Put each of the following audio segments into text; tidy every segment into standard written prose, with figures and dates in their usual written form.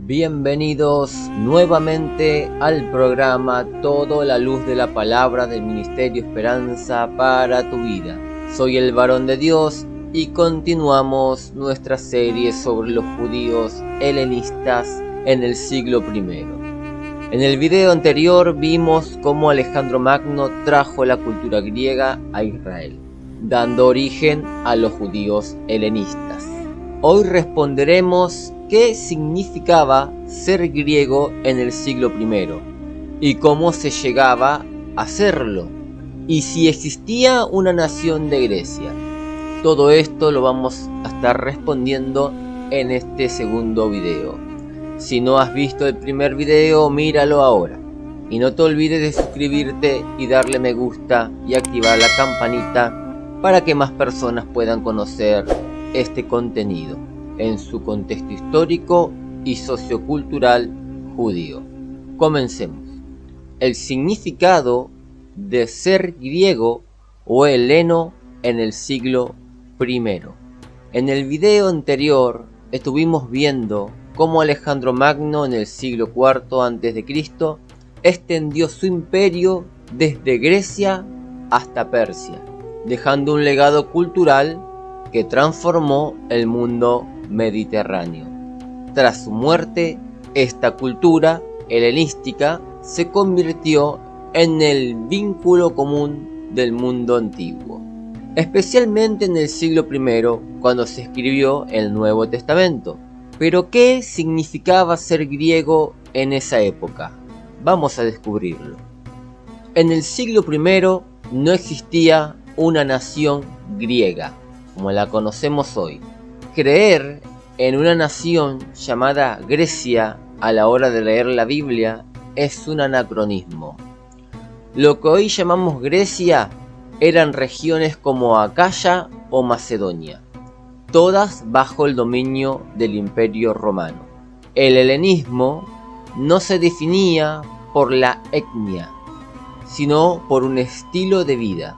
Bienvenidos nuevamente al programa Todo la Luz de la Palabra del Ministerio Esperanza para tu vida. Soy el Varón de Dios y continuamos nuestra serie sobre los judíos helenistas en el siglo I. En el video anterior vimos cómo Alejandro Magno trajo la cultura griega a Israel, dando origen a los judíos helenistas. Hoy responderemos qué significaba ser griego en el siglo I y cómo se llegaba a serlo, y si existía una nación de Grecia. Todo esto lo vamos a estar respondiendo en este segundo video. Si no has visto el primer video, míralo ahora. Y no te olvides de suscribirte y darle me gusta y activar la campanita para que más personas puedan conocer este contenido en su contexto histórico y sociocultural judío. Comencemos. El significado de ser griego o heleno en el siglo I. En el video anterior estuvimos viendo cómo Alejandro Magno en el siglo IV a.C. extendió su imperio desde Grecia hasta Persia, dejando un legado cultural que transformó el mundo mediterráneo. Tras su muerte, esta cultura helenística se convirtió en el vínculo común del mundo antiguo, especialmente en el siglo I, cuando se escribió el Nuevo Testamento. Pero ¿qué significaba ser griego en esa época? Vamos a descubrirlo. En el siglo I no existía una nación griega como la conocemos hoy. Creer en una nación llamada Grecia a la hora de leer la Biblia es un anacronismo. Lo que hoy llamamos Grecia eran regiones como Acaya o Macedonia, todas bajo el dominio del Imperio Romano. El helenismo no se definía por la etnia, sino por un estilo de vida.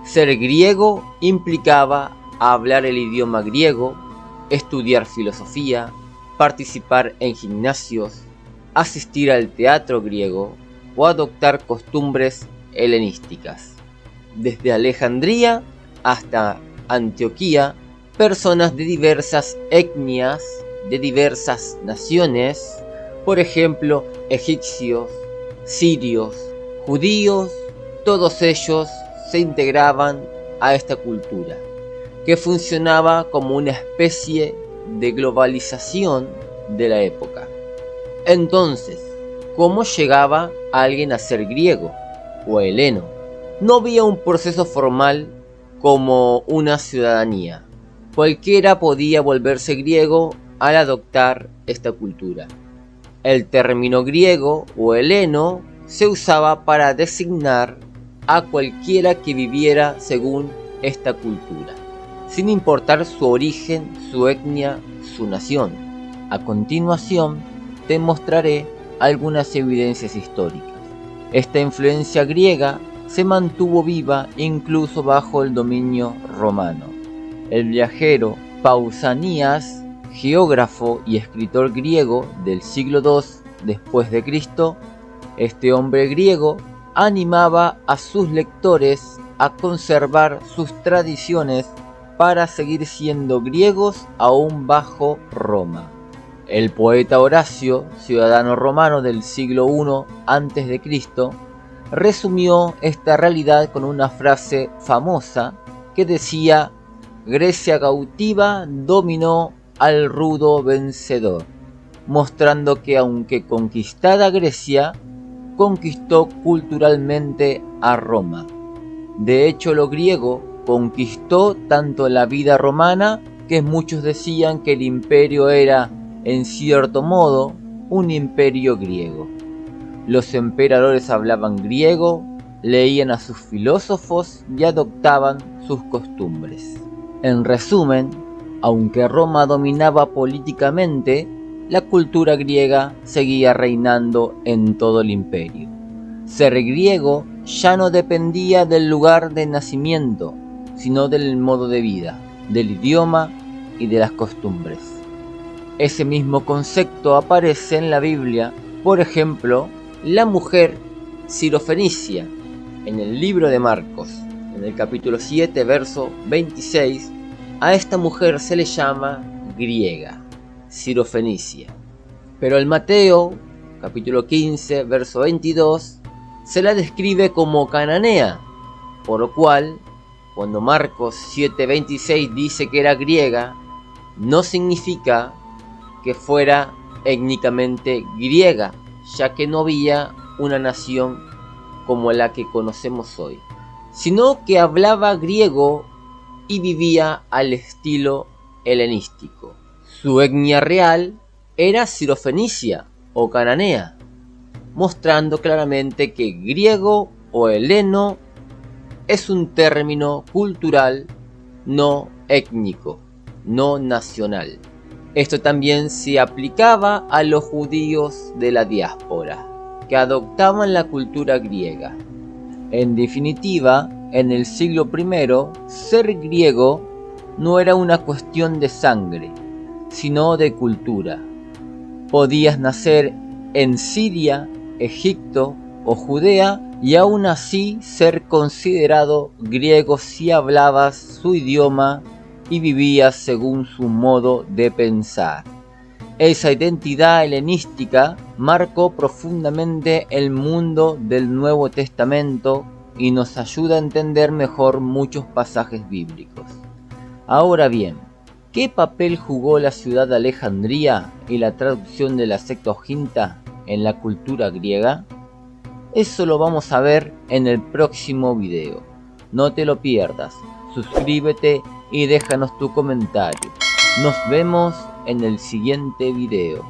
Ser griego implicaba hablar el idioma griego, estudiar filosofía, participar en gimnasios, asistir al teatro griego o adoptar costumbres helenísticas. Desde Alejandría hasta Antioquía, personas de diversas etnias, de diversas naciones, por ejemplo, egipcios, sirios, judíos, todos ellos se integraban a esta cultura, que funcionaba como una especie de globalización de la época. Entonces, ¿cómo llegaba alguien a ser griego o heleno? No había un proceso formal como una ciudadanía. Cualquiera podía volverse griego al adoptar esta cultura. El término griego o heleno se usaba para designar a cualquiera que viviera según esta cultura, sin importar su origen, su etnia, su nación. A continuación, te mostraré algunas evidencias históricas. Esta influencia griega se mantuvo viva incluso bajo el dominio romano. El viajero Pausanias, geógrafo y escritor griego del siglo II después de Cristo, este hombre griego animaba a sus lectores a conservar sus tradiciones para seguir siendo griegos aún bajo Roma. El poeta Horacio, ciudadano romano del siglo I a.C., resumió esta realidad con una frase famosa que decía: Grecia cautiva dominó al rudo vencedor, mostrando que aunque conquistada Grecia, conquistó culturalmente a Roma. De hecho, lo griego conquistó tanto la vida romana, que muchos decían que el imperio era, en cierto modo, un imperio griego. Los emperadores hablaban griego, leían a sus filósofos y adoptaban sus costumbres. En resumen, aunque Roma dominaba políticamente, la cultura griega seguía reinando en todo el imperio. Ser griego ya no dependía del lugar de nacimiento, sino del modo de vida, del idioma y de las costumbres. Ese mismo concepto aparece en la Biblia, por ejemplo, la mujer sirofenicia, en el libro de Marcos, en el capítulo 7, verso 26, a esta mujer se le llama griega, sirofenicia. Pero en Mateo, capítulo 15, verso 22, se la describe como cananea, por lo cual, cuando Marcos 7:26 dice que era griega, no significa que fuera étnicamente griega, ya que no había una nación como la que conocemos hoy, sino que hablaba griego y vivía al estilo helenístico. Su etnia real era sirofenicia o cananea, mostrando claramente que griego o heleno es un término cultural, no étnico, no nacional. Esto también se aplicaba a los judíos de la diáspora, que adoptaban la cultura griega. En definitiva, en el siglo I, ser griego no era una cuestión de sangre, sino de cultura. Podías nacer en Siria, Egipto o Judea y aún así ser considerado griego si hablabas su idioma y vivías según su modo de pensar. Esa identidad helenística marcó profundamente el mundo del Nuevo Testamento y nos ayuda a entender mejor muchos pasajes bíblicos. Ahora bien, ¿qué papel jugó la ciudad de Alejandría y la traducción de la Septuaginta en la cultura griega? Eso lo vamos a ver en el próximo video. No te lo pierdas, suscríbete y déjanos tu comentario. Nos vemos en el siguiente video.